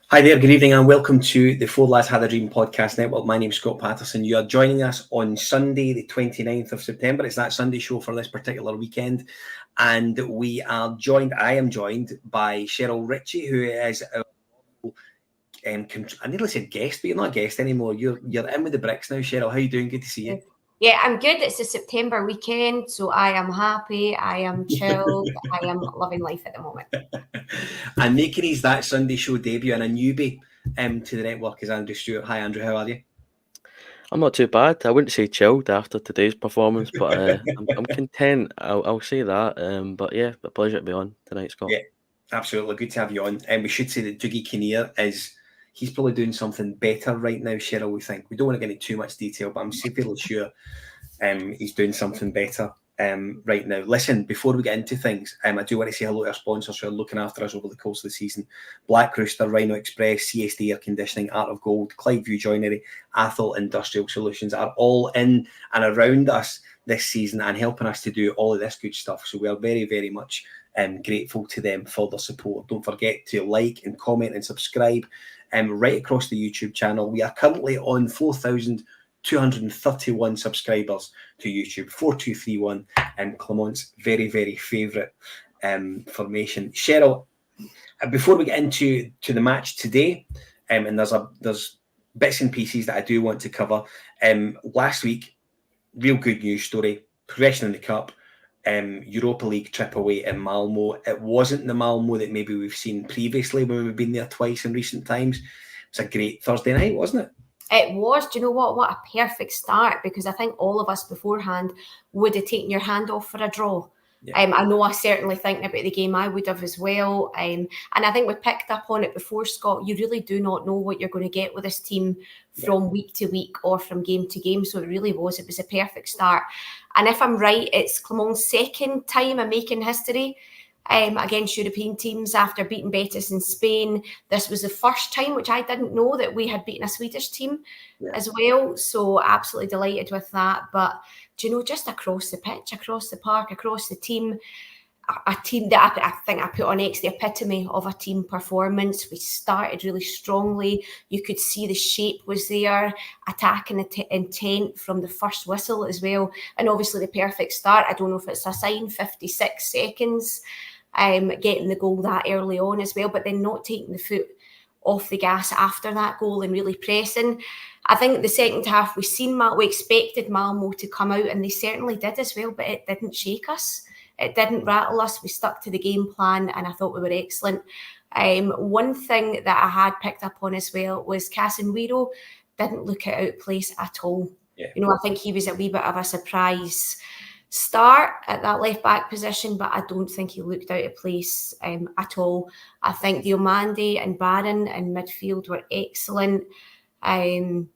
Hi there, good evening, and welcome to the Four Lads Had a Dream podcast network. My name's Scott Paterson. You are joining us on Sunday, the 29th of September. It's that Sunday show for this particular weekend. And I am joined by Sheryl, Ritchie, who is our, I nearly said guest, but you're not a guest anymore. You're in with the bricks now, Sheryl. How are you doing? Good to see you. Yeah, I'm good. It's a September weekend, so I am happy, I am chilled, I am loving life at the moment. And making his That Sunday show debut and a newbie to the network is Andrew Stewart. Hi, Andrew, how are you? I'm not too bad. I wouldn't say chilled after today's performance, but I'm content. I'll say that. But yeah, a pleasure to be on tonight, Scott. Yeah, absolutely. Good to have you on. And we should say that Dougie Kinnear he's probably doing something better right now, Sheryl, we think. We don't want to get into too much detail, but I'm fairly sure he's doing something better right now. Listen, before we get into things, I do want to say hello to our sponsors who are looking after us over the course of the season. Black Rooster, Rhino Express, CSD Air Conditioning, Art of Gold, Clydeview Joinery, Athol Industrial Solutions are all in and around us this season and helping us to do all of this good stuff. So we are very, very much grateful to them for their support. Don't forget to like and comment and subscribe right across the YouTube channel. We are currently on 4,231 subscribers to YouTube, 4231, and Clement's very, very favourite formation. Sheryl, before we get into the match today, and there's bits and pieces that I do want to cover. Last week, real good news story, progression in the Cup, Europa League trip away in Malmo. It wasn't the Malmo that maybe we've seen previously when we've been there twice in recent times. It's a great Thursday night, wasn't it? It was. Do you know what? What a perfect start, because I think all of us beforehand would have taken your hand off for a draw. Yeah. I know I certainly thinking about the game, I would have as well. And I think we picked up on it before, Scott. You really do not know what you're going to get with this team from week to week or from game to game. So it really was. It was a perfect start. And if I'm right, it's Clement's second time in making history against European teams after beating Betis in Spain. This was the first time, which I didn't know, that we had beaten a Swedish team as well. So absolutely delighted with that. But do you know, just across the pitch, across the park, across the team, a team that I think I put on X, the epitome of a team performance. We started really strongly. You could see the shape was there, attacking intent from the first whistle as well. And obviously the perfect start. I don't know if it's a sign, 56 seconds, getting the goal that early on as well, but then not taking the foot off the gas after that goal and really pressing. I think the second half, we expected Malmo to come out, and they certainly did as well, but it didn't shake us. It didn't rattle us. We stuck to the game plan, and I thought we were excellent. One thing that I had picked up on as well was Casemiro didn't look out of place at all. Yeah. You know, I think he was a wee bit of a surprise start at that left back position, but I don't think he looked out of place at all. I think Diomande and Barron in midfield were excellent. And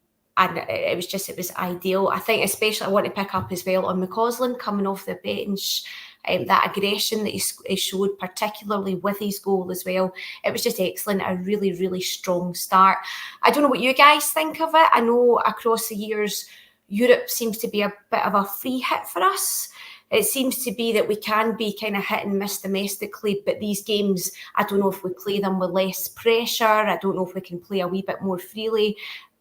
it was ideal. I think especially I want to pick up as well on McCausland coming off the bench, that aggression that he showed, particularly with his goal as well. It was just excellent. A really, really strong start. I don't know what you guys think of it. I know across the years, Europe seems to be a bit of a free hit for us. It seems to be that we can be kind of hit and miss domestically, but these games, I don't know if we play them with less pressure. I don't know if we can play a wee bit more freely.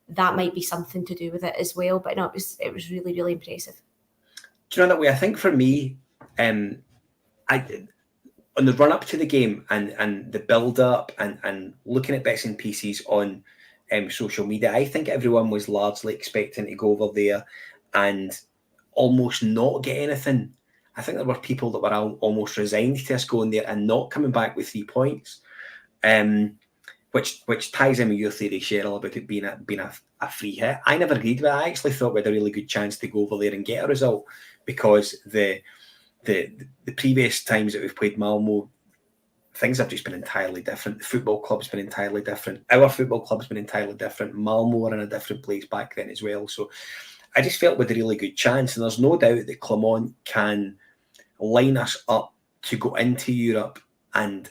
That might be something to do with it as well. But no, it was really, really impressive. Do you know that way? I think for me, on the run up to the game and the build up and looking at bits and pieces on social media, I think everyone was largely expecting to go over there and almost not get anything. I think there were people that were almost resigned to us going there and not coming back with 3 points. Which ties in with your theory, Sheryl, about it being a free hit. I never agreed with it. I actually thought we had a really good chance to go over there and get a result, because the previous times that we've played Malmo, things have just been entirely different. The football club's been entirely different. Our football club's been entirely different. Malmo were in a different place back then as well. So I just felt we had a really good chance, and there's no doubt that Clement can line us up to go into Europe and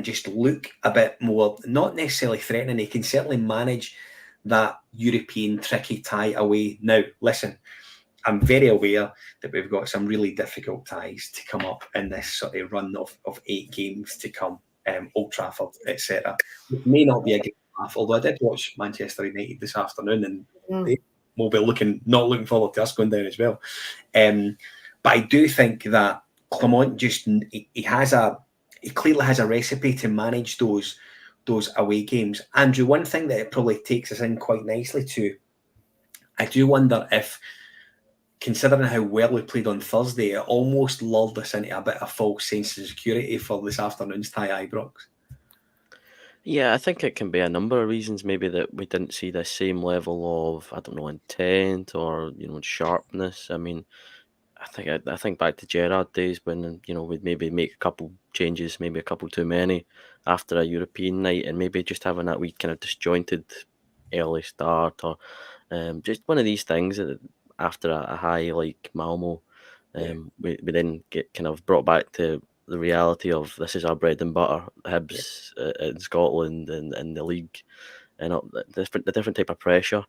just look a bit more, not necessarily threatening. He can certainly manage that European tricky tie away. Now, listen, I'm very aware that we've got some really difficult ties to come up in this sort of run of 8 games to come, Old Trafford, etc. It may not be a great Although I did watch Manchester United this afternoon, and they will be not looking forward to us going down as well. But I do think that Clement he clearly has a recipe to manage those away games. Andrew, one thing that it probably takes us in quite nicely to, I do wonder if, considering how well we played on Thursday, it almost lulled us into a bit of false sense of security for this afternoon's tie Ibrox. Yeah, I think it can be a number of reasons. Maybe that we didn't see the same level of, I don't know, intent or sharpness. I mean, I think back to Gerrard days when we'd maybe make a couple changes, maybe a couple too many after a European night, and maybe just having that wee kind of disjointed early start, or just one of these things that after a high like Malmo, we then get kind of brought back to the reality of this is our bread and butter, Hibs in Scotland and the league, and the different type of pressure.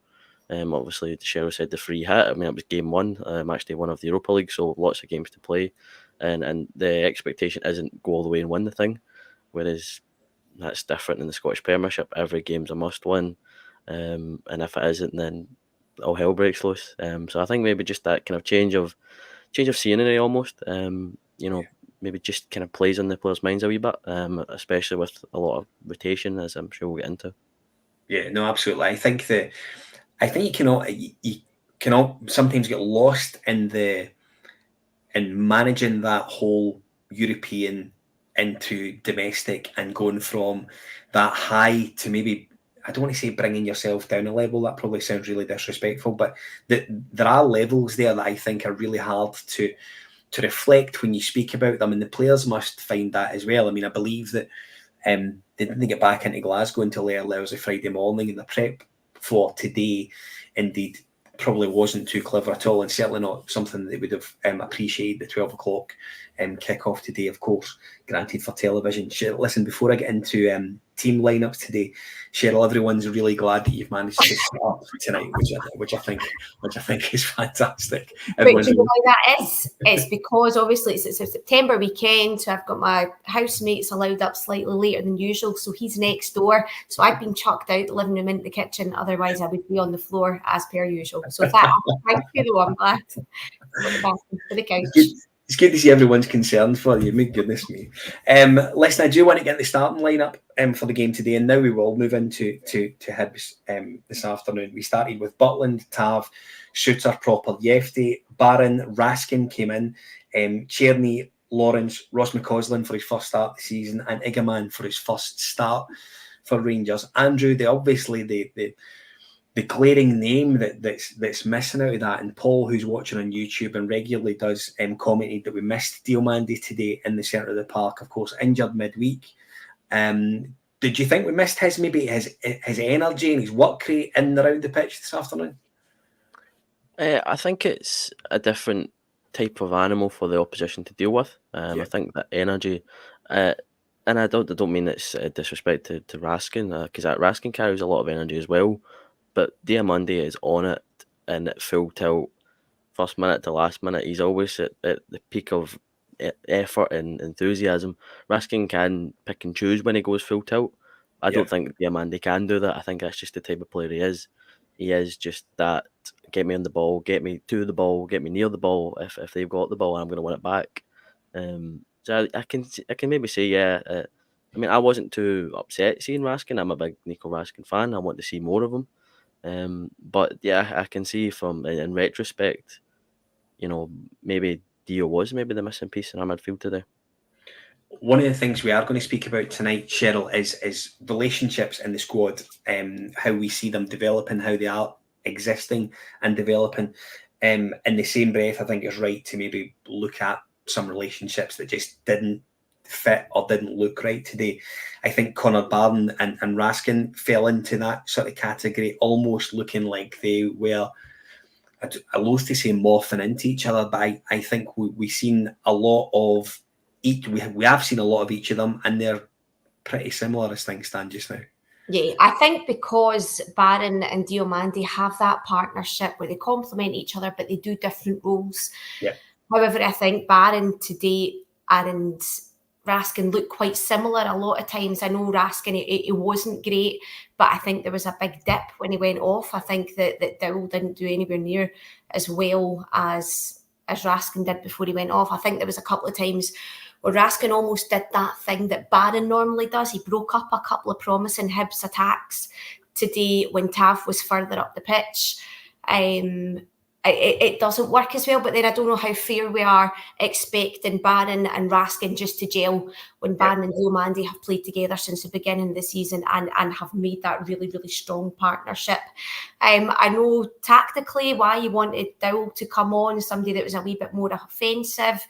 Obviously, Sheryl said the free hit. I mean, it was game one, actually one of the Europa League, so lots of games to play, and the expectation isn't go all the way and win the thing, whereas that's different in the Scottish Premiership. Every game's a must win, and if it isn't, then all hell breaks loose. So I think maybe just that kind of change of scenery almost. Maybe just kind of plays on the players' minds a wee bit, especially with a lot of rotation, as I'm sure we'll get into. Yeah, no, absolutely. I think you cannot sometimes get lost in managing that whole European into domestic and going from that high to maybe, I don't want to say bringing yourself down a level. That probably sounds really disrespectful, but there are levels there that I think are really hard to reflect when you speak about them, and the players must find that as well. I mean, I believe that they didn't get back into Glasgow until early hours of Friday morning, and the prep for today indeed probably wasn't too clever at all, and certainly not something that they would have appreciated the 12 o'clock kick-off today, of course, granted for television. Listen, before I get into team lineups today, Sheryl, everyone's really glad that you've managed to sit up tonight, which I think is fantastic. But you know why that is? It's because obviously it's a September weekend, so I've got my housemates allowed up slightly later than usual, so he's next door. So I've been chucked out the living room into the kitchen, otherwise I would be on the floor as per usual. So thank you though, I'm glad. For the couch. It's good to see everyone's concerned for you. My goodness me. Listen, I do want to get the starting lineup for the game today, and now we will move into Hibs this afternoon. We started with Butland, Tav, Shooter, Proper, Yefty, Barron, Raskin came in, Cherney, Lawrence, Ross McCausland for his first start of the season, and Egamman for his first start for Rangers. Andrew, the glaring name that's missing out of that, and Paul, who's watching on YouTube and regularly does, commented that we missed Diomande today in the centre of the park, of course, injured midweek. Did you think we missed his energy and his work rate in and around the pitch this afternoon? I think it's a different type of animal for the opposition to deal with. I think that energy, and I don't mean it's disrespect to Raskin, because Raskin carries a lot of energy as well. But Diomande is on it and at full tilt, first minute to last minute. He's always at the peak of effort and enthusiasm. Raskin can pick and choose when he goes full tilt. I don't think Diomande can do that. I think that's just the type of player he is. He is just that, get me on the ball, get me to the ball, get me near the ball. If they've got the ball, I'm going to win it back. So I can maybe say, I mean, I wasn't too upset seeing Raskin. I'm a big Nico Raskin fan. I want to see more of him. But yeah, I can see from in retrospect, maybe Dio was maybe the missing piece in our midfield today. One of the things we are going to speak about tonight, Sheryl, is relationships in the squad, how we see them developing, how they are existing and developing. In the same breath, I think it's right to maybe look at some relationships that just didn't fit or didn't look right today. I think Connor Barron and Raskin fell into that sort of category, almost looking like they were, I loathe to say morphing into each other, but I think we've seen a lot of each. We have seen a lot of each of them, and they're pretty similar as things stand just now. Yeah, I think because Barron and Diomande have that partnership where they complement each other, but they do different roles. Yeah. However, I think Barron today and Raskin look quite similar a lot of times. I know Raskin, it wasn't great, but I think there was a big dip when he went off. I think that Dowell didn't do anywhere near as well as Raskin did before he went off. I think there was a couple of times where Raskin almost did that thing that Barron normally does. He broke up a couple of promising Hibs attacks today when Tav was further up the pitch. It doesn't work as well, but then I don't know how fair we are expecting Barron and Raskin just to gel when Barron and Diomande have played together since the beginning of the season and have made that really, really strong partnership. I know tactically why you wanted Dowell to come on, somebody that was a wee bit more offensive,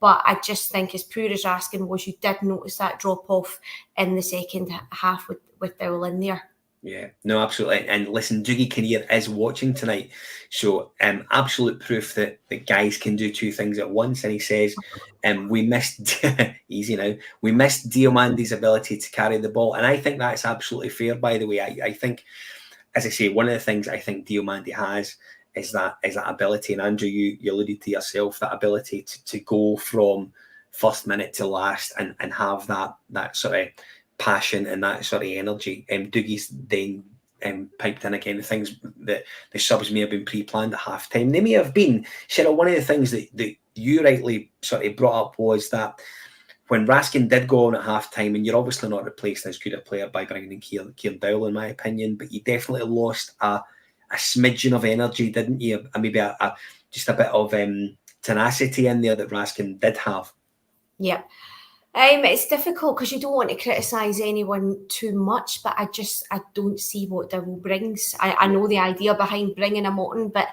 but I just think as poor as Raskin was, you did notice that drop off in the second half with Dowell in there. Yeah, no, absolutely. And listen, Dougie Kinnear is watching tonight. So absolute proof that guys can do two things at once. And he says, we missed, easy now, we missed Diomande's ability to carry the ball. And I think that's absolutely fair, by the way. I think, as I say, one of the things I think Diomande has is that ability. And Andrew, you alluded to yourself, that ability to go from first minute to last and have that sort of passion and that sort of energy. Dougie's then piped in again the things that the subs may have been pre-planned at half-time. They may have been. Sheryl, one of the things that you rightly sort of brought up was that when Raskin did go on at half-time, and you're obviously not replacing as good a player by bringing in Kieran Dowell, in my opinion, but you definitely lost a smidgen of energy, didn't you? Maybe just a bit of tenacity in there that Raskin did have. Yeah. It's difficult because you don't want to criticise anyone too much, but I don't see what Dowell brings. I know the idea behind bringing him on, but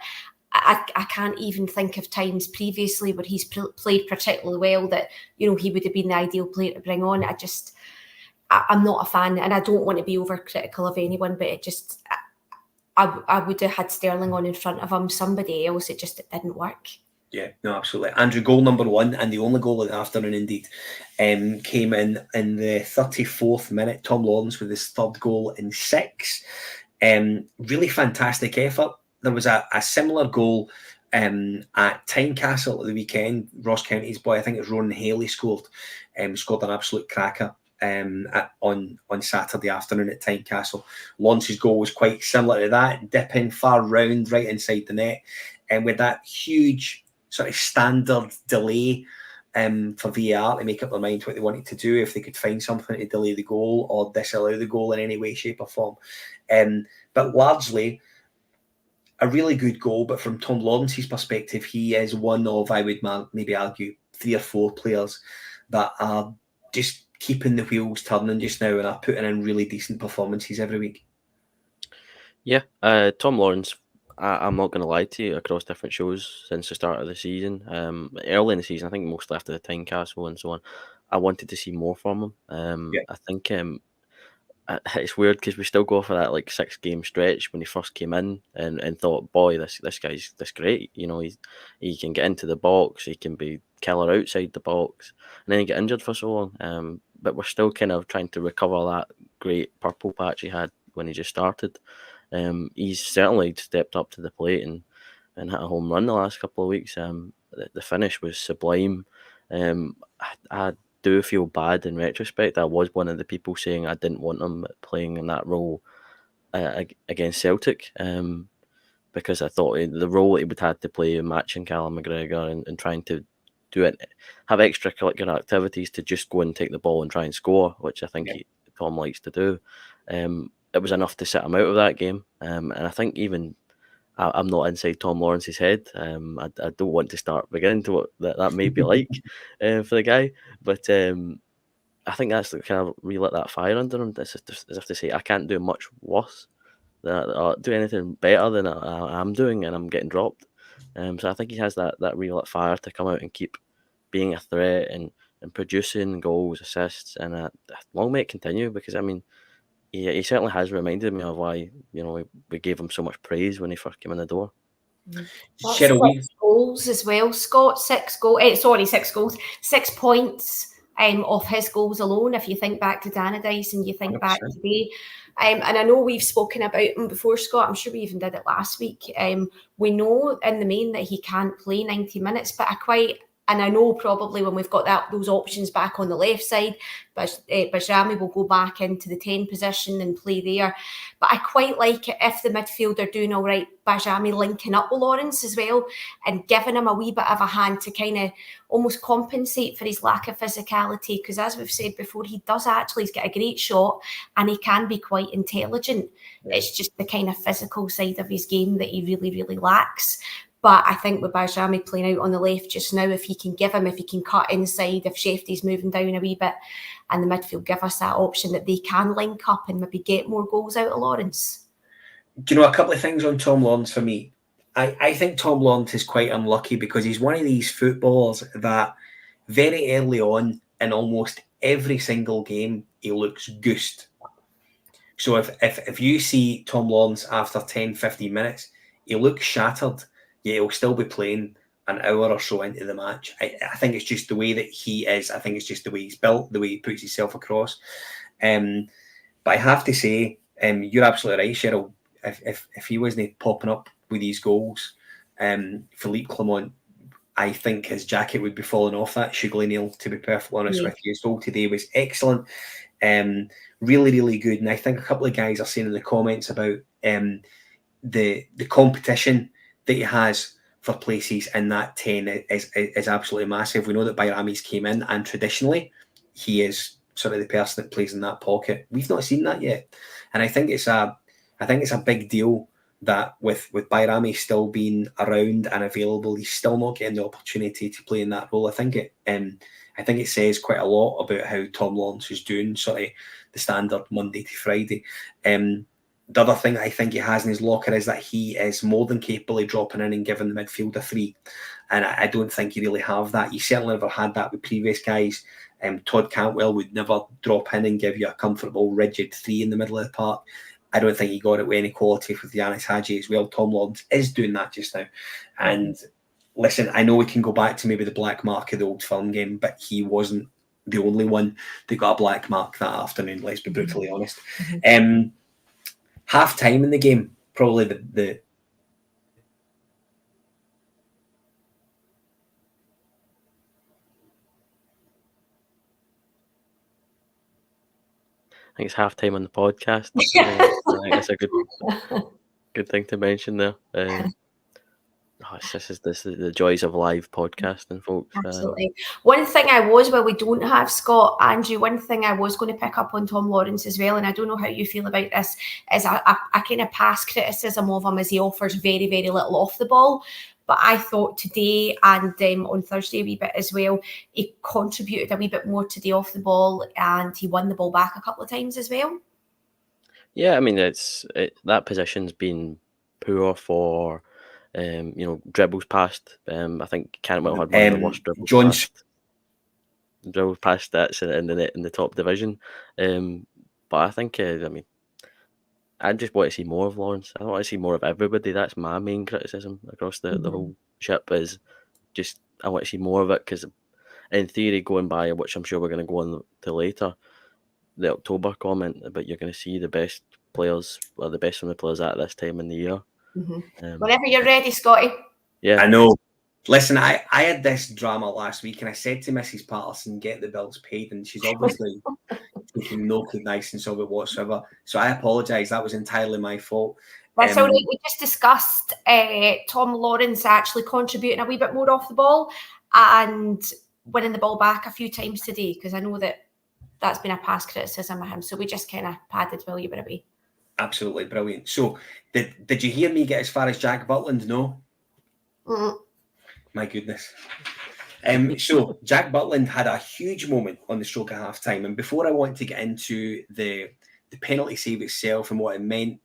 I can't even think of times previously where he's played particularly well that, he would have been the ideal player to bring on. I'm not a fan, and I don't want to be overcritical of anyone, but I would have had Sterling on in front of him, somebody else. It didn't work. Yeah, no, absolutely. Andrew, goal number one, and the only goal of the afternoon indeed, came in the 34th minute. Tom Lawrence with his third goal in 6. Really fantastic effort. There was a similar goal at Tynecastle at the weekend. Ross County's boy, I think it was Ronan Haley, scored an absolute cracker on Saturday afternoon at Tynecastle. Lawrence's goal was quite similar to that, dipping far round right inside the net, and with that huge sort of standard delay for VAR to make up their mind what they wanted to do, if they could find something to delay the goal or disallow the goal in any way, shape or form. But largely a really good goal, but from Tom Lawrence's perspective, he is one of, I would maybe argue, 3 or 4 players that are just keeping the wheels turning just now and are putting in really decent performances every week. Yeah, Tom Lawrence, I'm not going to lie to you, across different shows since the start of the season. Early in the season, I think mostly after the Tynecastle and so on, I wanted to see more from him. I think it's weird because we still go for that 6-game stretch when he first came in and thought, boy, this guy's great. He can get into the box, he can be killer outside the box, and then he get injured for so long. But we're still kind of trying to recover that great purple patch he had when he just started. He's certainly stepped up to the plate and hit a home run the last couple of weeks. The finish was sublime. I do feel bad in retrospect. I was one of the people saying I didn't want him playing in that role against Celtic, because I thought the role he would have to play matching Callum McGregor and trying to do it, have extracurricular activities to just go and take the ball and try and score, which I think Tom likes to do. It was enough to sit him out of that game, and I think even I'm not inside Tom Lawrence's head. I don't want to start beginning to what that may be like for the guy, but I think that's kind of relit that fire under him. As if to say, I can't do much worse or do anything better than I'm doing, and I'm getting dropped. So I think he has that relit fire to come out and keep being a threat and producing goals, assists, and long may it continue, because I mean, he certainly has reminded me of why we gave him so much praise when he first came in the door. Sheryl, 6 goals as well, Scott. 6 goals, 6 points of his goals alone. If you think back to Danadice and you think 100%. Back today, and I know we've spoken about him before, Scott. I'm sure we even did it last week. We know in the main that he can't play 90 minutes, but And I know probably when we've got those options back on the left side, Bajrami will go back into the 10 position and play there. But I quite like it if the midfield are doing all right, Bajrami linking up with Lawrence as well and giving him a wee bit of a hand to kind of almost compensate for his lack of physicality. Because as we've said before, he's got a great shot and he can be quite intelligent. Yeah. It's just the kind of physical side of his game that he really, really lacks. But I think with Bajrami playing out on the left just now, if he can cut inside, if Shefty's moving down a wee bit, and the midfield give us that option that they can link up and maybe get more goals out of Lawrence. Do you know a couple of things on Tom Lawrence for me? I think Tom Lawrence is quite unlucky because he's one of these footballers that very early on in almost every single game, he looks goosed. So if you see Tom Lawrence after 10, 15 minutes, he looks shattered. Yeah, he'll still be playing an hour or so into the match. I think it's just the way that he is. I think it's just the way he's built, the way he puts himself across. But I have to say, you're absolutely right, Sheryl. If he wasn't popping up with these goals, Philippe Clement, I think his jacket would be falling off that sugarly nail, to be perfectly honest with you. His goal today was excellent. Really, really good. And I think a couple of guys are saying in the comments about the competition that he has for places in that 10 is absolutely massive. We know that Bajrami's came in, and traditionally he is sort of the person that plays in that pocket. We've not seen that yet, and I think it's a big deal that with Bajrami still being around and available, he's still not getting the opportunity to play in that role. I think it says quite a lot about how Tom Lawrence is doing, sort of the standard Monday to Friday. The other thing I think he has in his locker is that he is more than capable of dropping in and giving the midfield a free. And I don't think you really have that. You certainly never had that with previous guys. Todd Cantwell would never drop in and give you a comfortable, rigid 3 in the middle of the park. I don't think he got it with any quality with Yanis Hadji as well. Tom Lawrence is doing that just now. And listen, I know we can go back to maybe the black mark of the Old Firm game, but he wasn't the only one that got a black mark that afternoon, let's be brutally honest. Half time in the game, probably the I think it's half time on the podcast. I think that's a good thing to mention there. This is the joys of live podcasting, folks. Absolutely. One thing we don't have Scott, Andrew, one thing I was going to pick up on Tom Lawrence as well, and I don't know how you feel about this, is a kind of past criticism of him as he offers very, very little off the ball. But I thought today and on Thursday a wee bit as well, he contributed a wee bit more to the off the ball, and he won the ball back a couple of times as well. Yeah, I mean, that position's been poor for dribbles past. I think Cantwell had one of the worst dribbles past that's in the top division. But I think I just want to see more of Lawrence. I want to see more of everybody. That's my main criticism across the whole ship, is just I want to see more of it, because in theory, going by, which I'm sure we're going to go on to later, the October comment about you're going to see the best players, or the best from the players at this time in the year. Whenever you're ready, Scotty. Yeah, I know. Listen, I had this drama last week, and I said to Mrs. Paterson, get the bills paid, and she's obviously taking no cognizance of it whatsoever. So I apologise. That was entirely my fault. That's all right. We just discussed Tom Lawrence actually contributing a wee bit more off the ball and winning the ball back a few times today, because I know that's been a past criticism of him. So we just kind of padded Will you bit away. Absolutely brilliant. So did you hear me get as far as Jack Butland? No? My goodness. So Jack Butland had a huge moment on the stroke of half time. And before I want to get into the penalty save itself and what it meant,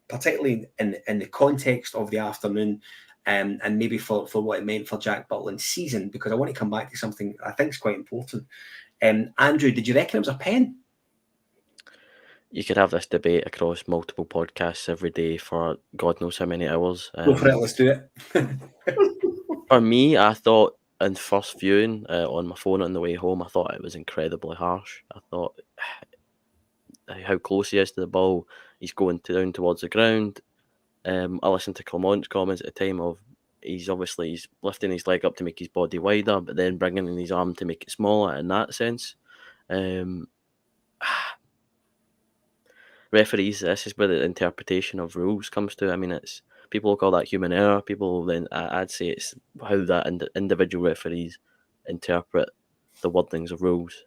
particularly in the context of the afternoon, and maybe for what it meant for Jack Butland's season, because I want to come back to something I think is quite important. Andrew, did you reckon it was a pen? You could have this debate across multiple podcasts every day for God knows how many hours. Go for it, let's do it. For me, I thought in first viewing on my phone on the way home, I thought it was incredibly harsh. I thought how close he is to the ball. He's going down towards the ground. I listened to Clement's comments at the time of he's lifting his leg up to make his body wider, but then bringing in his arm to make it smaller in that sense. Referees, this is where the interpretation of rules comes to. I mean, it's people will call that human error. People then, I'd say it's how that individual referees interpret the wordings of rules,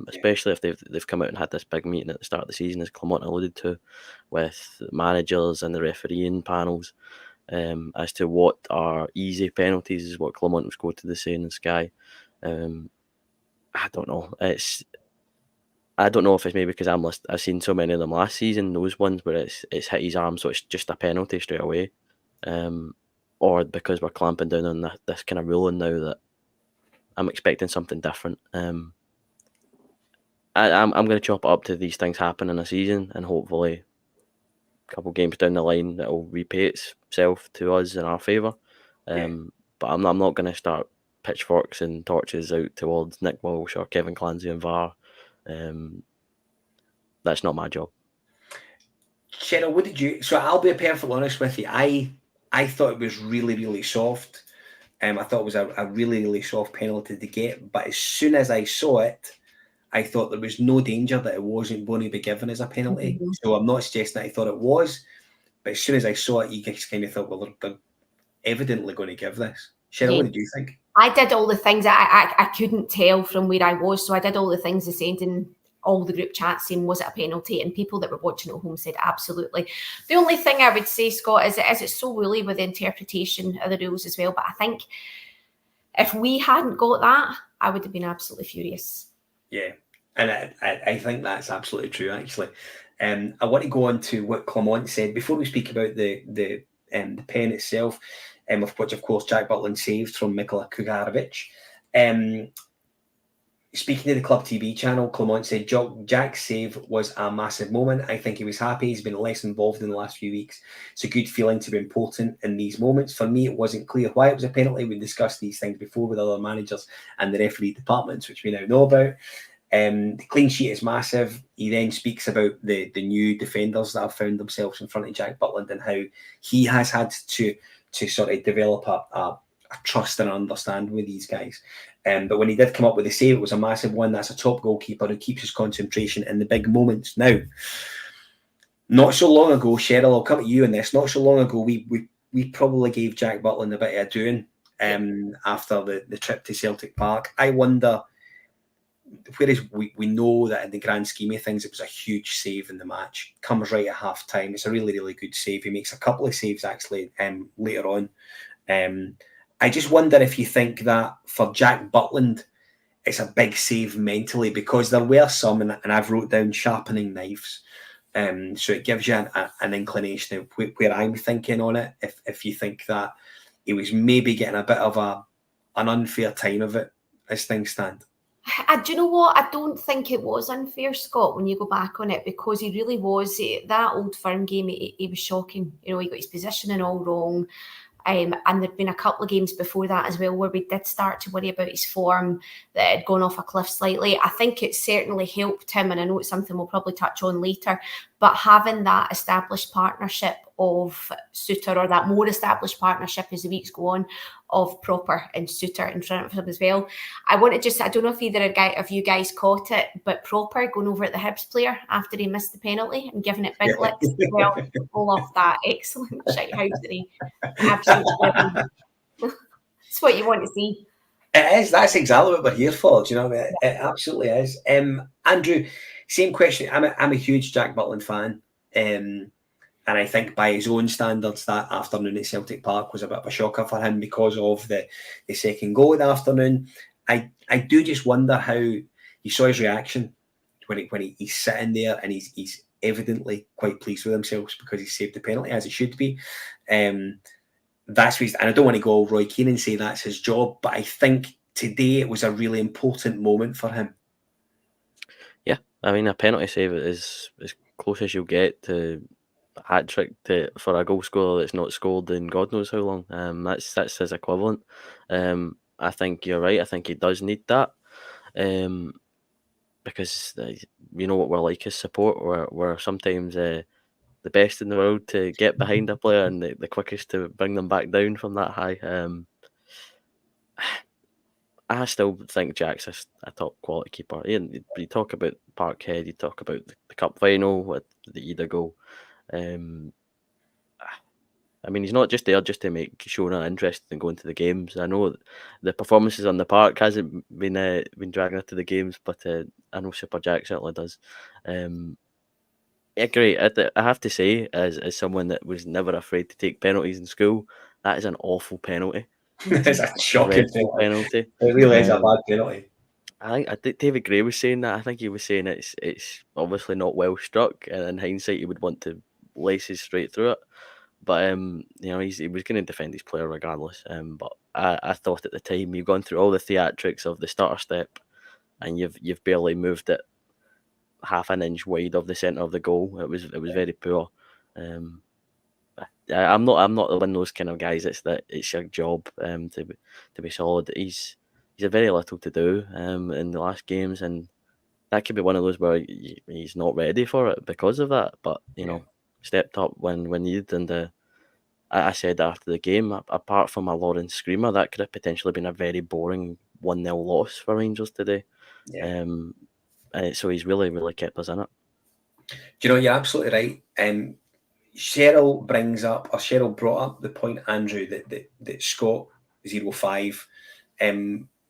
especially if they've come out and had this big meeting at the start of the season, as Clement alluded to, with managers and the refereeing panels, as to what are easy penalties, is what Clement was quoted as saying in Sky. I don't know. I don't know if it's maybe because I've seen so many of them last season, those ones where it's hit his arm, so it's just a penalty straight away, or because we're clamping down on this kind of ruling now that I'm expecting something different. I'm going to chop it up to these things happen in a season, and hopefully a couple of games down the line it'll repay itself to us in our favour. But I'm not going to start pitchforks and torches out towards Nick Walsh or Kevin Clancy and VAR. That's not my job. Sheryl, what did you? So I'll be perfectly honest with you. I thought it was really, really soft. I thought it was a really, really soft penalty to get. But as soon as I saw it, I thought there was no danger that it wasn't going to be given as a penalty. Mm-hmm. So I'm not suggesting that I thought it was. But as soon as I saw it, you guys kind of thought, well, they're evidently going to give this. Sheryl, what did you think? I did all the things I couldn't tell from where I was. So I did all the things they said in all the group chats saying, was it a penalty? And people that were watching at home said absolutely. The only thing I would say, Scott, is it's so woolly with the interpretation of the rules as well. But I think if we hadn't got that, I would have been absolutely furious. Yeah, and I think that's absolutely true, actually. I want to go on to what Clement said before we speak about the pen itself, of which, of course, Jack Butland saved from Mikola Kugarovic. Speaking to the Club TV channel, Clement said Jack's save was a massive moment. I think he was happy. He's been less involved in the last few weeks. It's a good feeling to be important in these moments. For me, it wasn't clear why it was a penalty. We discussed these things before with other managers and the referee departments, which we now know about. The clean sheet is massive. He then speaks about the new defenders that have found themselves in front of Jack Butland and how he has had to sort of develop a trust and understanding with these guys. But when he did come up with the save, it was a massive one. That's a top goalkeeper who keeps his concentration in the big moments. Now, not so long ago, Sheryl, I'll come at you on this. Not so long ago, we probably gave Jack Butland a bit of a doing after the trip to Celtic Park. I wonder, whereas we know that in the grand scheme of things, it was a huge save in the match. Comes right at half time. It's a really, really good save. He makes a couple of saves actually later on. I just wonder if you think that for Jack Butland, it's a big save mentally, because there were some, and I've wrote down sharpening knives. So it gives you an inclination of where I'm thinking on it. If you think that he was maybe getting a bit of an unfair time of it as things stand. Do you know what? I don't think it was unfair, Scott, when you go back on it, because he really was. That Old Firm game, he was shocking. You know, he got his positioning all wrong. And there'd been a couple of games before that as well where we did start to worry about his form, that had gone off a cliff slightly. I think it certainly helped him, and I know it's something we'll probably touch on later, but having that established partnership of Suter, or that more established partnership as the weeks go on, of Proper and Suter in front of him as well. I don't know if either of you guys caught it, but Proper going over at the Hibs player after he missed the penalty and giving it big lips. Well, love that. Excellent shitehousery. Absolutely. It's what you want to see. It is. That's exactly what we're here for. Do you know what I mean? It absolutely is. Andrew, same question. I'm a huge Jack Butland fan. And I think by his own standards, that afternoon at Celtic Park was a bit of a shocker for him because of the second goal of the afternoon. I do just wonder how you saw his reaction when he's sitting there and he's evidently quite pleased with himself because he saved the penalty, as he should be. That's and I don't want to go all Roy Keane and say that's his job, but I think today it was a really important moment for him. Yeah, I mean, a penalty save is as close as you'll get to a hat trick for a goal scorer that's not scored in God knows how long. That's his equivalent. I think you're right. I think he does need that, because you know what we're like as support. We're sometimes the best in the world to get behind a player and the quickest to bring them back down from that high. I still think Jack's a top quality keeper. You talk about Parkhead, you talk about the cup final with the Ida goal. I mean, he's not just there just to make showing an interest in going to the games. I know the performances on the park hasn't been dragging her to the games, but I know Super Jack certainly does. Yeah, great. I have to say, as someone that was never afraid to take penalties in school, that is an awful penalty. It's a shocking penalty. It really is a bad penalty. I think David Gray was saying that. I think he was saying it's obviously not well struck, and in hindsight, he would want to lace his straight through it. But he was going to defend his player regardless. But I thought at the time, you've gone through all the theatrics of the stutter step, and you've barely moved it half an inch wide of the centre of the goal. It was very poor. I'm not one of those kind of guys. It's your job to be solid. He's had very little to do in the last games, and that could be one of those where he's not ready for it because of that. But stepped up when needed, and I said after the game, apart from a Lawrence screamer, that could have potentially been a very boring 1-0 loss for Rangers today. Yeah. So he's really, really kept us in it. Do you know, you're absolutely right. Sheryl brought up the point, Andrew, that Scott 05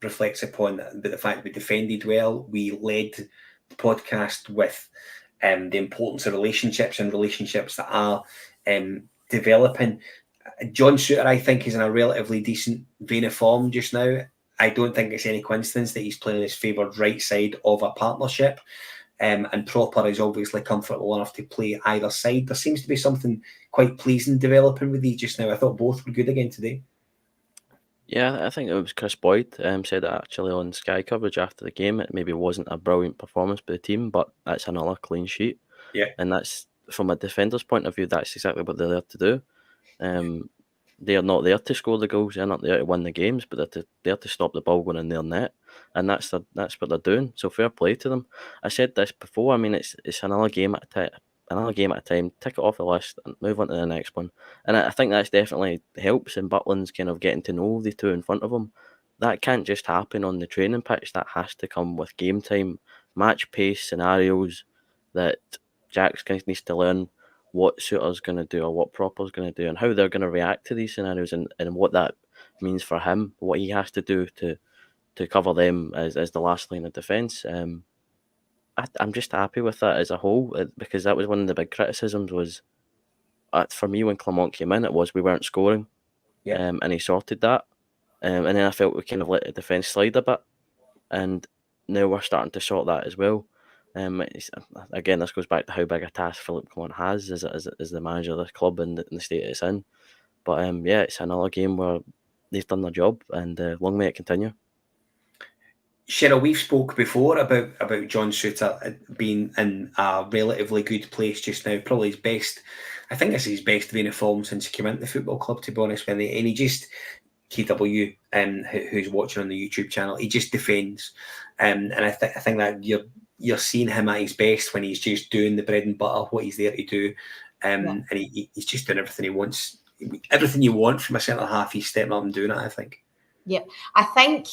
reflects upon the fact that we defended well. We led the podcast with the importance of relationships and relationships that are developing. John Stewart, I think, is in a relatively decent vein of form just now. I don't think it's any coincidence that he's playing his favoured right side of a partnership. And Proper is obviously comfortable enough to play either side. There seems to be something quite pleasing developing with these just now. I thought both were good again today. Yeah, I think it was Chris Boyd said it actually on Sky coverage after the game. It maybe wasn't a brilliant performance by the team, but that's another clean sheet. Yeah. And that's, from a defender's point of view, that's exactly what they're there to do. They're not there to score the goals. They're not there to win the games, but they're there to stop the ball going in their net, and that's what they're doing. So fair play to them. I said this before. I mean, it's another game at a time. Tick it off the list and move on to the next one. And I think that's definitely helps in Butland's kind of getting to know the two in front of him. That can't just happen on the training pitch. That has to come with game time, match pace scenarios that Jack's needs to learn what Suter's going to do or what Proper's going to do and how they're going to react to these scenarios and what that means for him, what he has to do to cover them as the last line of defence. I'm just happy with that as a whole because that was one of the big criticisms was for me when Clement came in, it was we weren't scoring and he sorted that. And then I felt we kind of let the defence slide a bit and now we're starting to sort that as well. Again, this goes back to how big a task Philip Clement has as the manager of the club and the state it's in. But it's another game where they've done their job and long may it continue. Sheryl, we've spoke before about John Suter being in a relatively good place just now. Probably his best. I think this is his best vein of form since he came into the football club, to be honest with you. And he just KW, who's watching on the YouTube channel, he just defends. And I think that you're seeing him at his best when he's just doing the bread and butter, what he's there to do. And he's just doing everything he wants. Everything you want from a centre half, he's stepping up and doing it, I think. Yeah, I think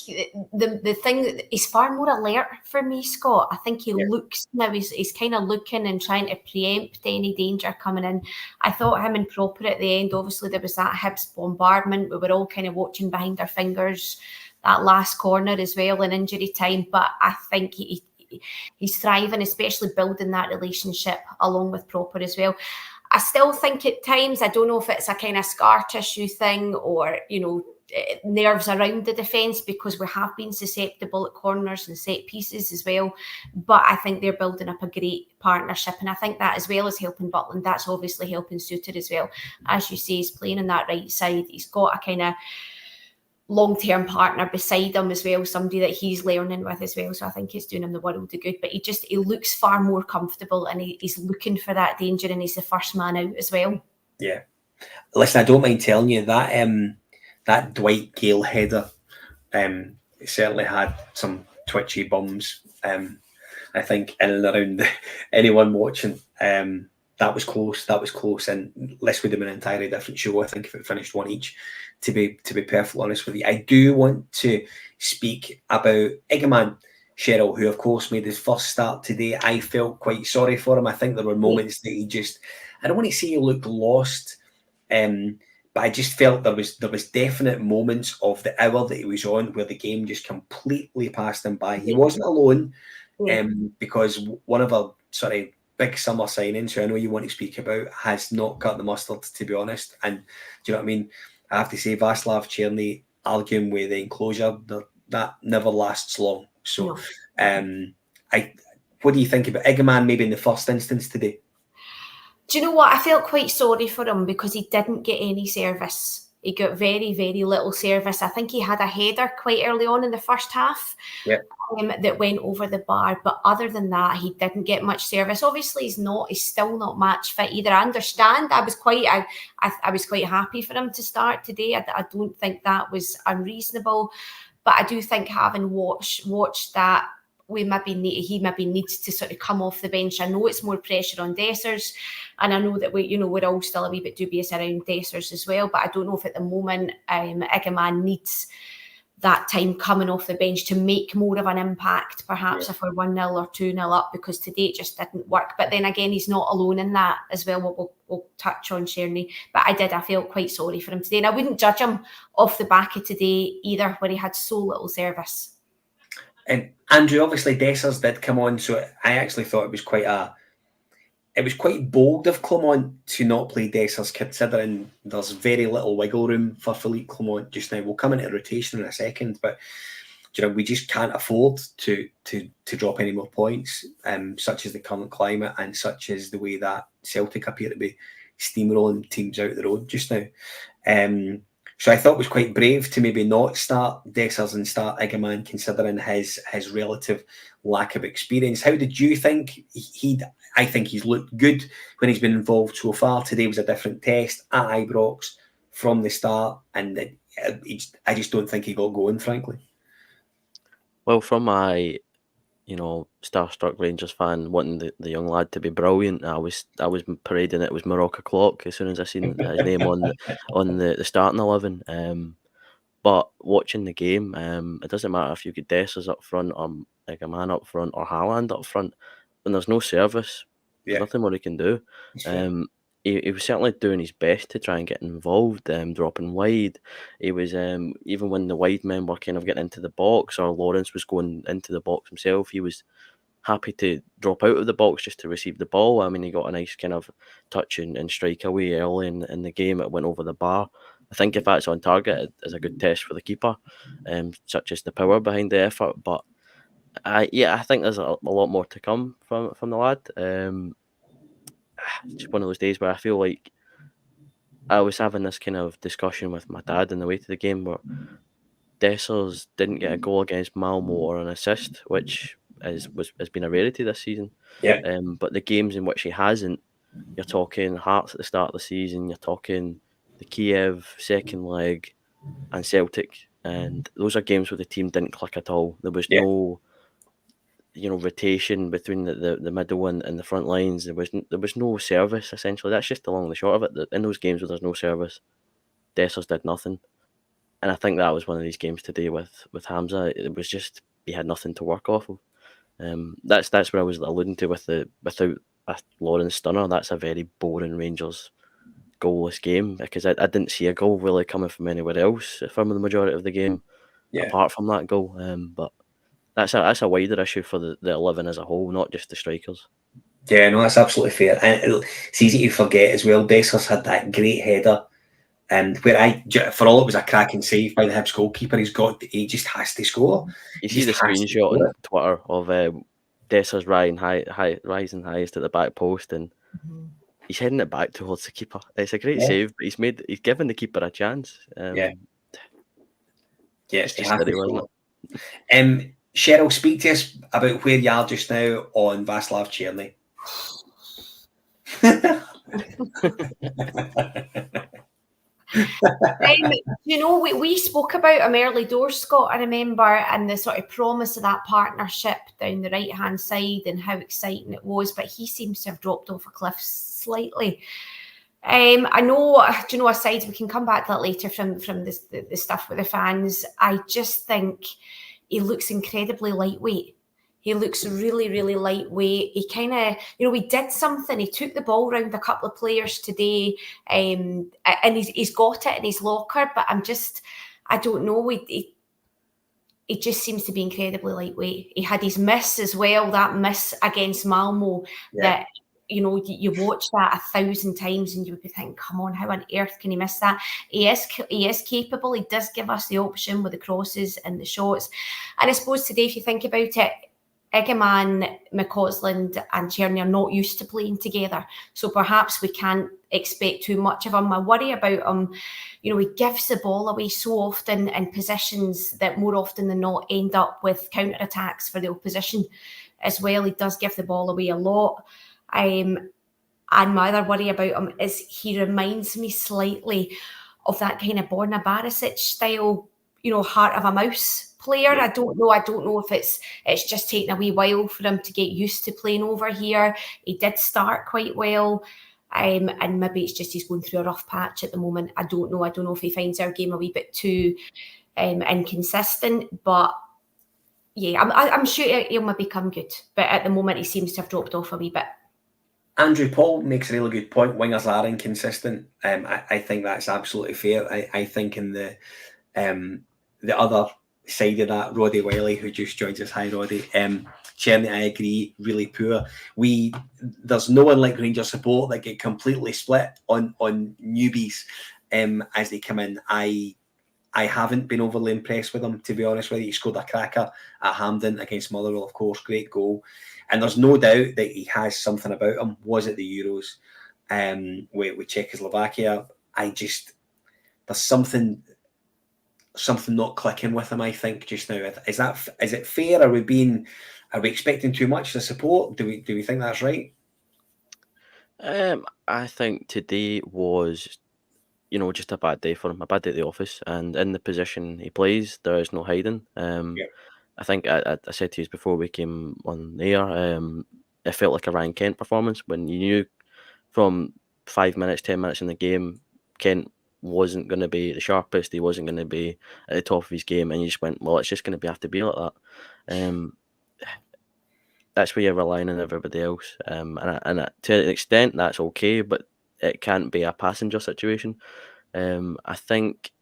the thing that he's far more alert for me, Scott. I think he looks now. He's kind of looking and trying to preempt any danger coming in. I thought him and Proper at the end. Obviously, there was that Hibs bombardment. We were all kind of watching behind our fingers. That last corner as well in injury time. But I think he's thriving, especially building that relationship along with Proper as well. I still think at times, I don't know if it's a kind of scar tissue thing or nerves around the defence because we have been susceptible at corners and set pieces as well. But I think they're building up a great partnership. And I think that as well as helping Butland, that's obviously helping Suter as well. As you say, he's playing on that right side. He's got a kind of long-term partner beside him as well, somebody that he's learning with as well. So I think it's doing him the world of good. But he looks far more comfortable and he's looking for that danger and he's the first man out as well. Yeah. Listen, I don't mind telling you that that Dwight Gale header certainly had some twitchy bums, I think, in and around anyone watching. That was close, and this would have been an entirely different show, I think, if it finished 1 each. To be perfectly honest with you, I do want to speak about Egamman, Sheryl, who of course made his first start today. I felt quite sorry for him. I think there were moments that he I don't want to say he looked lost, but I just felt there was definite moments of the hour that he was on where the game just completely passed him by. He wasn't alone, because one of our big summer signings, who I know you want to speak about, has not cut the mustard, to be honest. And do you know what I mean? I have to say, Václav Cherney arguing with the enclosure, that never lasts long. So, what do you think about Egamman maybe in the first instance today? Do you know what? I felt quite sorry for him because he didn't get any service. He got very, very little service. I think he had a header quite early on in the first half that went over the bar. But other than that, he didn't get much service. Obviously, he's still not match fit either. I understand. I was quite happy for him to start today. I don't think that was unreasonable. But I do think having watched that, he maybe needs to sort of come off the bench. I know it's more pressure on Dessers, and I know that we're all still a wee bit dubious around Dessers as well. But I don't know if at the moment Egamman needs that time coming off the bench to make more of an impact, perhaps if we're 1-0 or 2-0 up, because today it just didn't work. But then again, he's not alone in that as well. We'll touch on Cherney. But I felt quite sorry for him today. And I wouldn't judge him off the back of today either, where he had so little service. And Andrew, obviously Dessers did come on, so I actually thought it was quite bold of Clement to not play Dessers, considering there's very little wiggle room for Philippe Clement just now. We'll come into rotation in a second, but we just can't afford to drop any more points, such as the current climate and such as the way that Celtic appear to be steamrolling teams out the road just now. So I thought it was quite brave to maybe not start Dessers and start Egamman, considering his relative lack of experience. How did you think I think he's looked good when he's been involved so far. Today was a different test at Ibrox from the start, and I just don't think he got going, frankly. Well, from my starstruck Rangers fan wanting the young lad to be brilliant, I was parading it was Morocco clock as soon as I seen his name on the starting 11. But watching the game, it doesn't matter if you get Dessers up front or Egamman up front or Haaland up front. When there's no service, there's nothing more he can do. He was certainly doing his best to try and get involved, dropping wide. He was even when the wide men were kind of getting into the box, or Lawrence was going into the box himself, he was happy to drop out of the box just to receive the ball. I mean, he got a nice kind of touch and strike away early in the game. It went over the bar. I think if that's on target, it is a good test for the keeper, such as the power behind the effort. But I think there's a lot more to come from the lad. Just one of those days where I feel like I was having this kind of discussion with my dad on the way to the game, where Dessers didn't get a goal against Malmo or an assist, which has been a rarity this season. But the games in which he hasn't, you're talking Hearts at the start of the season, you're talking the Kiev second leg and Celtic, and those are games where the team didn't click at all. There was no rotation between the middle and the front lines. There was no service, essentially. That's just the long and the short of it. In those games where there's no service, Dessers did nothing. And I think that was one of these games today with Hamza. It was just, he had nothing to work off of. That's where I was alluding to without a Lawrence stunner. That's a very boring Rangers goalless game, because I didn't see a goal really coming from anywhere else from the majority of the game, apart from that goal. But that's a wider issue for the 11 as a whole, not just the strikers. Yeah, no, that's absolutely fair. And it's easy to forget as well, Dessers had that great header, where for all it was a cracking save by the Hibs goalkeeper, he just has to score. You see the screenshot on Twitter of Dessers rising highest at the back post, and he's heading it back towards the keeper. It's a great save, but he's given the keeper a chance. It's just steady, wasn't it? Sheryl, speak to us about where you are just now on Václav Cherney. We spoke about him early doors, Scott, I remember, and the sort of promise of that partnership down the right-hand side and how exciting it was, but he seems to have dropped off a cliff slightly. I know, aside, we can come back to that later from the stuff with the fans. I just think he looks incredibly lightweight. He looks really, really lightweight. He kind of, we did something. He took the ball round a couple of players today, and he's got it in his locker. But I don't know. He just seems to be incredibly lightweight. He had his miss as well. That miss against Malmo. That you watch that 1,000 times and you would be thinking, come on, how on earth can he miss that? He is capable. He does give us the option with the crosses and the shots. And I suppose today, if you think about it, Egamman, McCausland and Cherney are not used to playing together. So perhaps we can't expect too much of him. I worry about him. He gives the ball away so often in positions that more often than not end up with counter-attacks for the opposition as well. He does give the ball away a lot. And my other worry about him is he reminds me slightly of that kind of Borna Barisic style, heart of a mouse player. I don't know if it's just taken a wee while for him to get used to playing over here. He did start quite well, and maybe it's just he's going through a rough patch at the moment. I don't know if he finds our game a wee bit too inconsistent, but yeah, I'm sure he'll maybe come good, but at the moment he seems to have dropped off a wee bit. Andrew Paul makes a really good point. Wingers are inconsistent. I think that's absolutely fair. I think in the other side of that, Roddy Wiley, who just joins us, hi Roddy. Cherney, I agree, really poor. There's no one like Rangers support that get completely split on newbies as they come in. I haven't been overly impressed with him, to be honest with you. He scored a cracker at Hampden against Motherwell, of course, great goal. And there's no doubt that he has something about him. Was it the Euros with Czechoslovakia? There's something not clicking with him, I think, just now. Is it fair? Are we expecting too much to support? Do we think that's right? I think today was, just a bad day for him, a bad day at the office, and in the position he plays, there is no hiding. I think I said to you before we came on the air, it felt like a Ryan Kent performance when you knew from 5 minutes, 10 minutes in the game, Kent wasn't going to be the sharpest, he wasn't going to be at the top of his game, and you just went, well, it's just going to have to be like that. That's where you're relying on everybody else, and to an extent that's okay, but it can't be a passenger situation. I think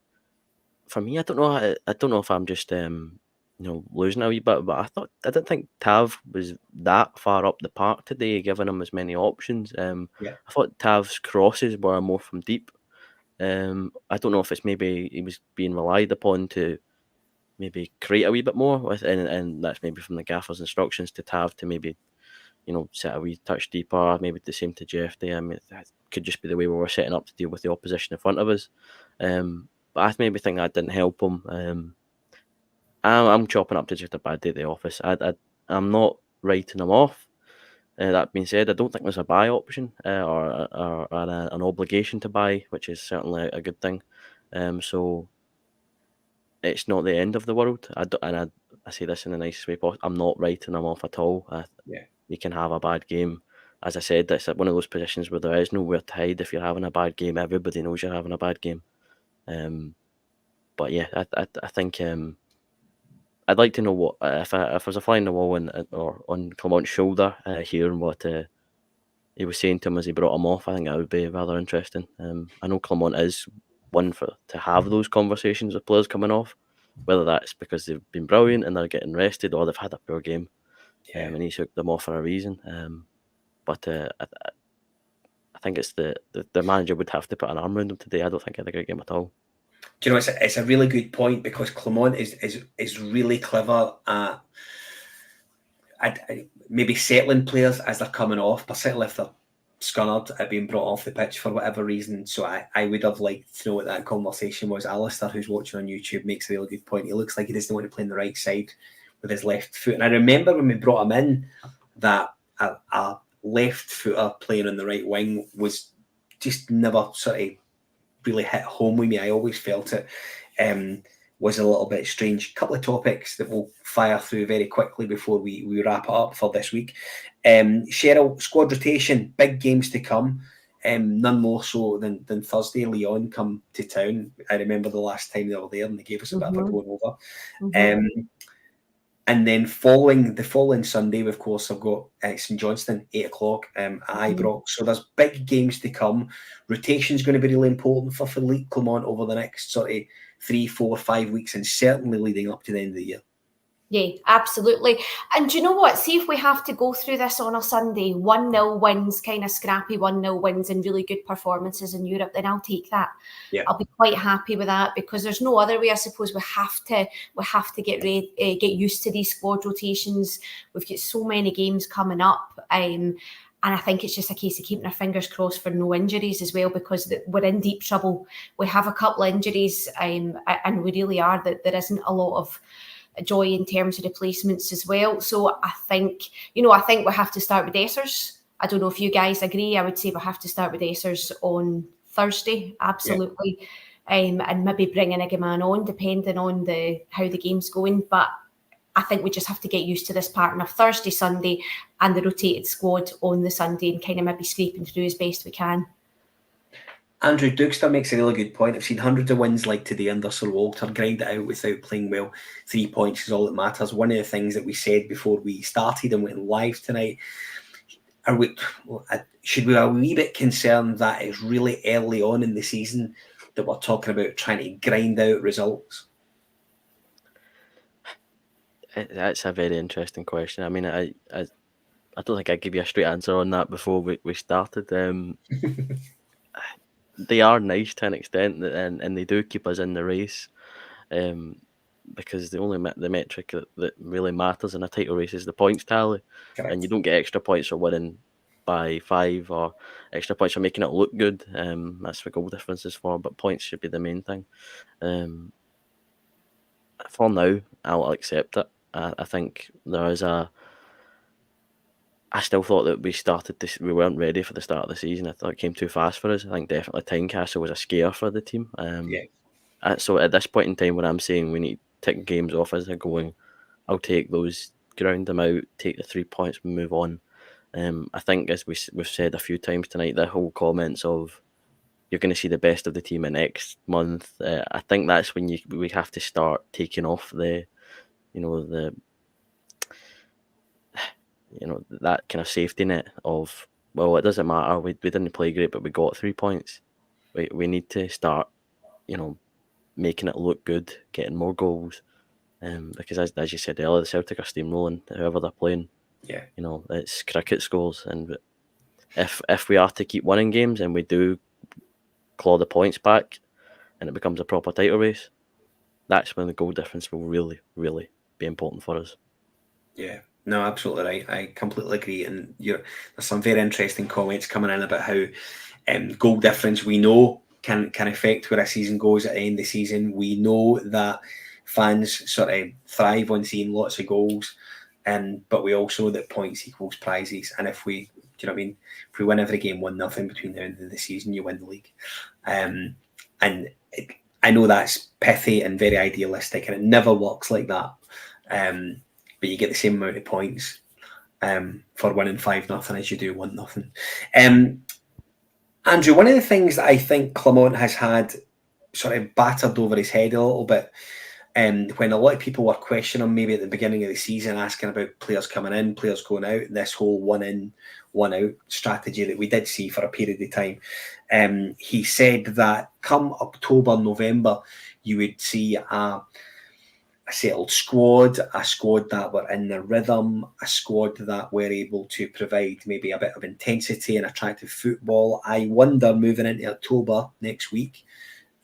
for me, I don't know if I'm just losing a wee bit, but I didn't think Tav was that far up the park today, giving him as many options. I thought Tav's crosses were more from deep. I don't know if it's maybe he was being relied upon to maybe create a wee bit more and that's maybe from the gaffer's instructions to Tav to maybe set a wee touch deeper, maybe the same to Jeff there. I mean, that could just be the way we were setting up to deal with the opposition in front of us. But I maybe think that didn't help him. I'm chopping up to just a bad day at the office. I'm not writing him off. That being said, I don't think there's a buy option or an obligation to buy, which is certainly a good thing. So it's not the end of the world. I say this in the nicest way possible. I'm not writing him off at all. You can have a bad game. As I said, it's one of those positions where there is nowhere to hide. If you're having a bad game, everybody knows you're having a bad game. But yeah, I think I'd like to know what if I was a fly in the wall or on Clement's shoulder, hearing what he was saying to him as he brought him off. I think that would be rather interesting. I know Clement is one to have those conversations with players coming off, whether that's because they've been brilliant and they're getting rested or they've had a poor game, and he's hooked them off for a reason. But I think it's the manager would have to put an arm around him today. I don't think he had a great game at all. Do you know, it's a really good point because Clement is really clever at maybe settling players as they're coming off, particularly if they're scunnered at being brought off the pitch for whatever reason. So I would have liked to know what that conversation was. Alistair, who's watching on YouTube, makes a really good point. He looks like he doesn't want to play on the right side with his left foot. And I remember when we brought him in that a left footer playing on the right wing was just never sort of really hit home with me. I always felt it was a little bit strange. A couple of topics that we'll fire through very quickly before we wrap it up for this week. Sheryl, squad rotation, big games to come. None more so than Thursday. Lyon come to town. I remember the last time they were there and they gave us a bit of a going over. And then the following Sunday, we of course have got St Johnstone, 8 o'clock at Ibrox. So there's big games to come. Rotation's going to be really important for Philippe Clement over the next sort of 3, 4, 5 weeks, and certainly leading up to the end of the year. Yeah, absolutely. And do you know what? See if we have to go through this on a Sunday, 1-0 wins, kind of scrappy 1-0 wins and really good performances in Europe, then I'll take that. Yeah. I'll be quite happy with that, because there's no other way. I suppose we have to get used to these squad rotations. We've got so many games coming up. And I think it's just a case of keeping our fingers crossed for no injuries as well, because we're in deep trouble. We have a couple of injuries, and we really are. That there isn't a lot of joy in terms of replacements as well. So I think we have to start with Essers. I don't know if you guys agree. I would say we have to start with Essers on Thursday, absolutely. Yeah. And maybe bring an Egamman on, depending on how the game's going. But I think we just have to get used to this pattern of Thursday, Sunday, and the rotated squad on the Sunday, and kind of maybe scraping through as best we can. Andrew Dookster makes a really good point. I've seen hundreds of wins like today under Sir Walter, grind it out without playing well. 3 points is all that matters. One of the things that we said before we started and went live tonight, should we be a wee bit concerned that it's really early on in the season that we're talking about trying to grind out results? That's a very interesting question. I mean, I don't think I gave you a straight answer on that before we started. They are nice to an extent, and they do keep us in the race, because the metric that really matters in a title race is the points tally. Correct. And you don't get extra points for winning by 5 or extra points for making it look good. That's what goal difference is for, but points should be the main thing. For now, I'll accept it. I think there is I still thought that we weren't ready for the start of the season. I thought it came too fast for us. I think definitely Tynecastle was a scare for the team. So at this point in time, when I'm saying we need to tick games off as they're going, I'll take those, ground them out, take the 3 points, and move on. I think, as we've said a few times tonight, the whole comments of you're going to see the best of the team in next month. I think that's when we have to start taking off that kind of safety net of, well, it doesn't matter, we didn't play great, but we got 3 points. We need to start, making it look good, getting more goals, because as you said earlier, the Celtic are steamrolling whoever they're playing. Yeah, it's cricket scores, and if we are to keep winning games and we do claw the points back, and it becomes a proper title race, that's when the goal difference will really, really be important for us. Yeah. No, absolutely right. I completely agree. And there's some very interesting comments coming in about how goal difference we know can affect where a season goes at the end of the season. We know that fans sort of thrive on seeing lots of goals, but we also know that points equals prizes. And if we, if we win every game 1-0 between now and the end of the season, you win the league. I know that's pithy and very idealistic, and it never works like that. But you get the same amount of points for winning 5-0 as you do 1-0. Andrew, one of the things that I think Clement has had sort of battered over his head a little bit, when a lot of people were questioning him maybe at the beginning of the season, asking about players coming in, players going out, this whole 1 in, 1 out strategy that we did see for a period of time. He said that come October, November, you would see a settled squad, a squad that were in the rhythm, a squad that were able to provide maybe a bit of intensity and attractive football. I wonder, moving into October next week,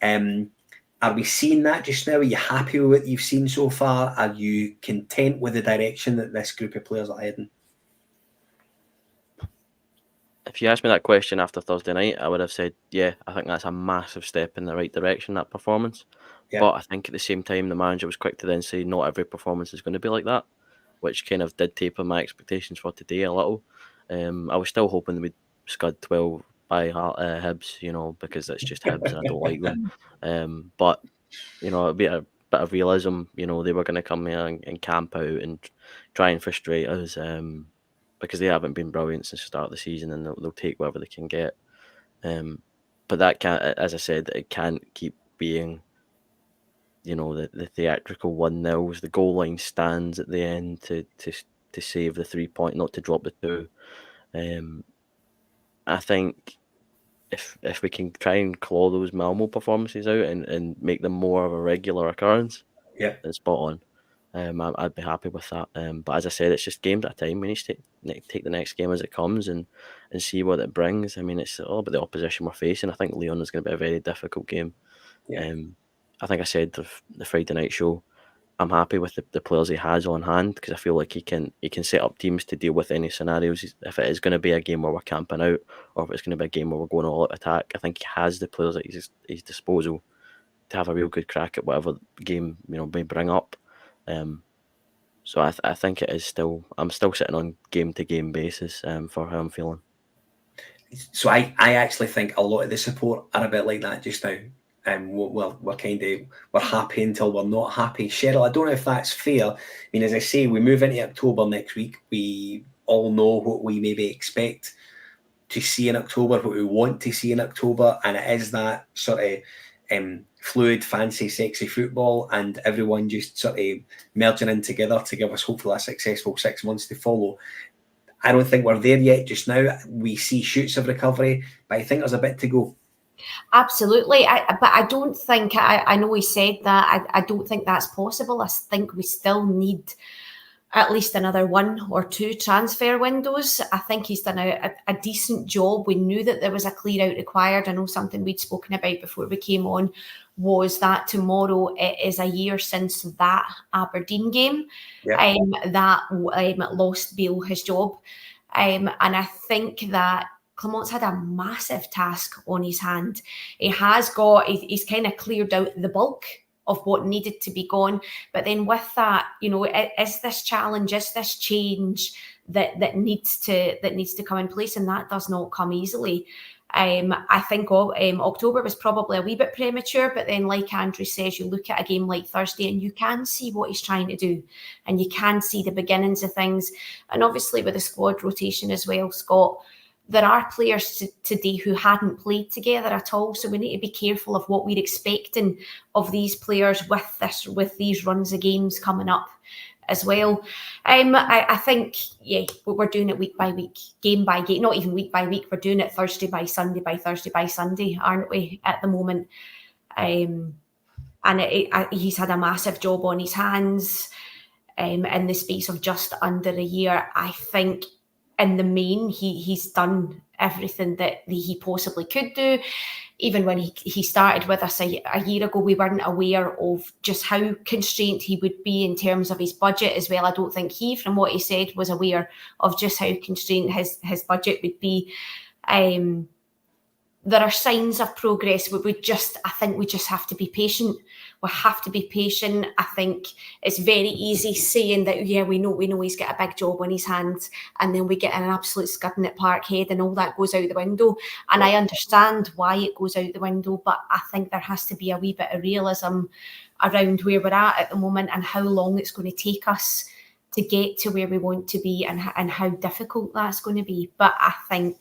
are we seeing that just now? Are you happy with what you've seen so far? Are you content with the direction that this group of players are heading? If you asked me that question after Thursday night, I would have said, yeah, I think that's a massive step in the right direction, that performance. Yeah. But I think at the same time, the manager was quick to then say not every performance is going to be like that, which kind of did taper my expectations for today a little. I was still hoping that we'd scud 12 by Hibs, because it's just Hibs and I don't like them. But it'll be a bit of realism. They were going to come here and camp out and try and frustrate us, because they haven't been brilliant since the start of the season, and they'll take whatever they can get. But that can't, as I said, it can't keep being, the theatrical 1-0s, the goal line stands at the end to save the 3 point, not to drop the 2. I think if we can try and claw those Malmo performances out and make them more of a regular occurrence, then spot on. I'd be happy with that. But as I said, it's just games at a time. We need to take the next game as it comes and see what it brings. I mean, it's all about the opposition we're facing. I think Lyon is going to be a very difficult game. I think I said the Friday night show, I'm happy with the players he has on hand, because I feel like he can set up teams to deal with any scenarios. If it is going to be a game where we're camping out, or if it's going to be a game where we're going all out attack, I think he has the players at his disposal to have a real good crack at whatever game may bring up. So I think it is still. I'm still sitting on game to game basis for how I'm feeling. So I actually think a lot of the support are a bit like that just now. We're happy until we're not happy. Sheryl, I don't know if that's fair. I mean, as I say, we move into October next week. We all know what we maybe expect to see in October, what we want to see in October, and it is that sort of fluid, fancy, sexy football, and everyone just sort of merging in together to give us hopefully a successful 6 months to follow. I don't think we're there yet just now. We see shoots of recovery, but I think there's a bit to go. Absolutely. But I don't think, I know he said that, I don't think that's possible. I think we still need at least another 1 or 2 transfer windows. I think he's done a decent job. We knew that there was a clear out required. I know something we'd spoken about before we came on was that tomorrow it is a year since that Aberdeen game that lost Beale his job. And I think that Clement's had a massive task on his hand. He's kind of cleared out the bulk of what needed to be gone. But then with that, is this challenge, is this change that needs to come in place, and that does not come easily. I think October was probably a wee bit premature, but then like Andrew says, you look at a game like Thursday and you can see what he's trying to do, and you can see the beginnings of things. And obviously with the squad rotation as well, Scott, there are players today who hadn't played together at all, so we need to be careful of what we're expecting of these players with these runs of games coming up as well. I think, we're doing it week by week, game by game, not even week by week. We're doing it Thursday by Sunday by Thursday by Sunday, aren't we, at the moment? And he's had a massive job on his hands in the space of just under a year. I think in the main, he's done everything that he possibly could do. Even when he started with us a year ago, we weren't aware of just how constrained he would be in terms of his budget as well. I don't think he, from what he said, was aware of just how constrained his budget would be. There are signs of progress. I think we just have to be patient. We have to be patient. I think it's very easy saying that, we know he's got a big job on his hands, and then we get an absolute scudding at Parkhead and all that goes out the window. And I understand why it goes out the window, but I think there has to be a wee bit of realism around where we're at the moment and how long it's going to take us to get to where we want to be, and how difficult that's going to be. But I think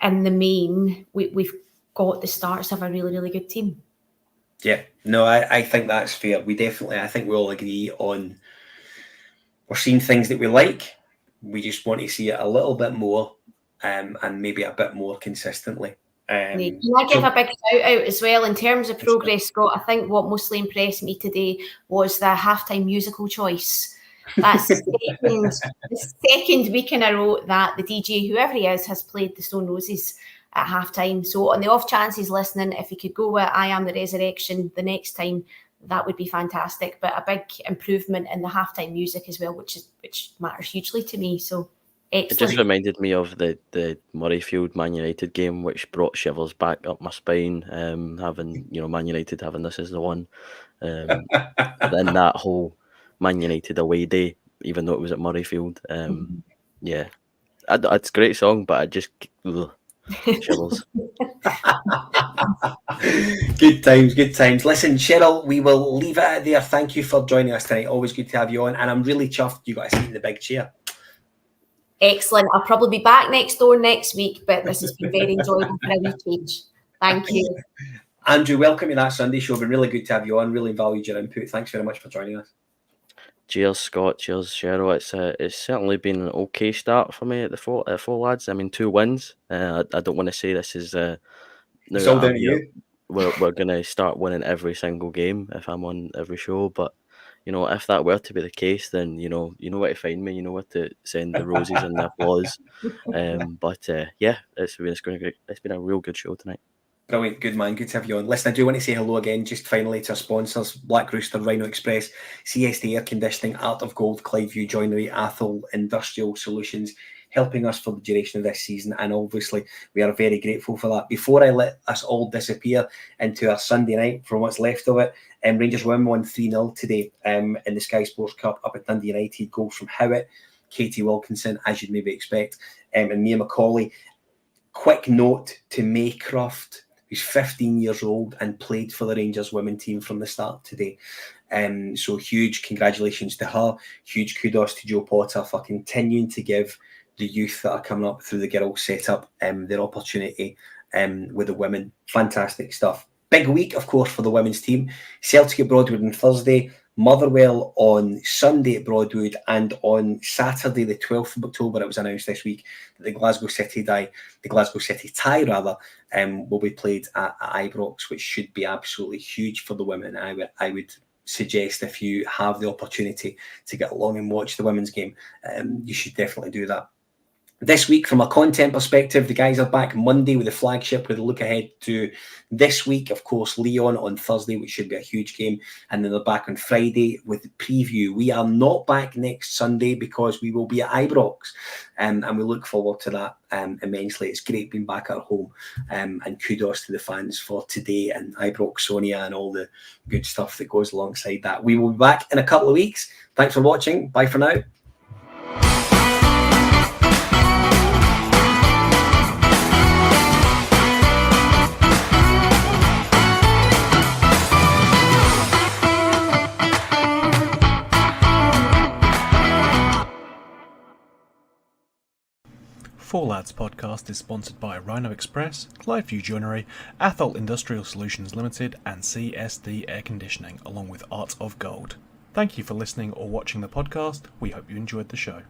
in the main, we've got the starts of a really, really good team. Yeah, no, I think that's fair. I think we all agree on, we're seeing things that we like. We just want to see it a little bit more, and maybe a bit more consistently. Can I give a big shout out as well in terms of progress, Scott? I think what mostly impressed me today was the halftime musical choice. That's the second week in a row that the DJ, whoever he is, has played the Stone Roses at halftime. So on the off chance he's listening, if he could go with I Am the Resurrection the next time, that would be fantastic. But a big improvement in the halftime music as well, which matters hugely to me. So excellent. It just reminded me of the Murrayfield Man United game, which brought shivers back up my spine. Having Man United having this as the one, then that whole Man United away day, even though it was at Murrayfield. It's a great song, but I just Shirels. Good times. Listen, Sheryl, we will leave it there. Thank you for joining us tonight. Always good to have you on, and I'm really chuffed you got a seat in the big chair. Excellent. I'll probably be back next week, but this has been very enjoyable for a wee change. Thank you. Andrew, welcome to That Sunday Show. Been really good to have you on. Really valued your input. Thanks very much for joining us. Cheers, Scott. Cheers, Sheryl. It's certainly been an okay start for me at the four lads. I mean, 2 wins. I don't want to say this is now It's all that down I'm to here, you. we're gonna start winning every single game if I'm on every show. But if that were to be the case, then you know where to find me. You know where to send the roses and the applause. But yeah, it's been a real good show tonight. Brilliant, good man, good to have you on. Listen, I do want to say hello again, just finally, to our sponsors, Black Rooster, Rhino Express, CSD Air Conditioning, Art of Gold, Cliveview Joinery, Athol Industrial Solutions, helping us for the duration of this season, and obviously we are very grateful for that. Before I let us all disappear into our Sunday night, from what's left of it, Rangers women won 3-0 today in the Sky Sports Cup up at Dundee United. Goals from Howitt, Katie Wilkinson, as you'd maybe expect, and Mia McCauley. Quick note to Maycroft, who's 15 years old and played for the Rangers women team from the start today. So huge congratulations to her. Huge kudos to Joe Potter for continuing to give the youth that are coming up through the girls setup their opportunity with the women. Fantastic stuff. Big week, of course, for the women's team. Celtic at Broadwood on Thursday, Motherwell on Sunday at Broadwood, and on Saturday, the 12th of October, it was announced this week that the Glasgow City tie will be played at Ibrox, which should be absolutely huge for the women. I would suggest if you have the opportunity to get along and watch the women's game, you should definitely do that. This week, from a content perspective, the guys are back Monday with the flagship, with a look ahead to this week. Of course, Leon on Thursday, which should be a huge game. And then they're back on Friday with the preview. We are not back next Sunday because we will be at Ibrox. And we look forward to that immensely. It's great being back at home. And kudos to the fans for today and Ibrox, Sonia, and all the good stuff that goes alongside that. We will be back in a couple of weeks. Thanks for watching. Bye for now. Four Lads podcast is sponsored by Rhino Express, Cliveview Joinery, Athol Industrial Solutions Limited, and CSD Air Conditioning, along with Art of Gold. Thank you for listening or watching the podcast. We hope you enjoyed the show.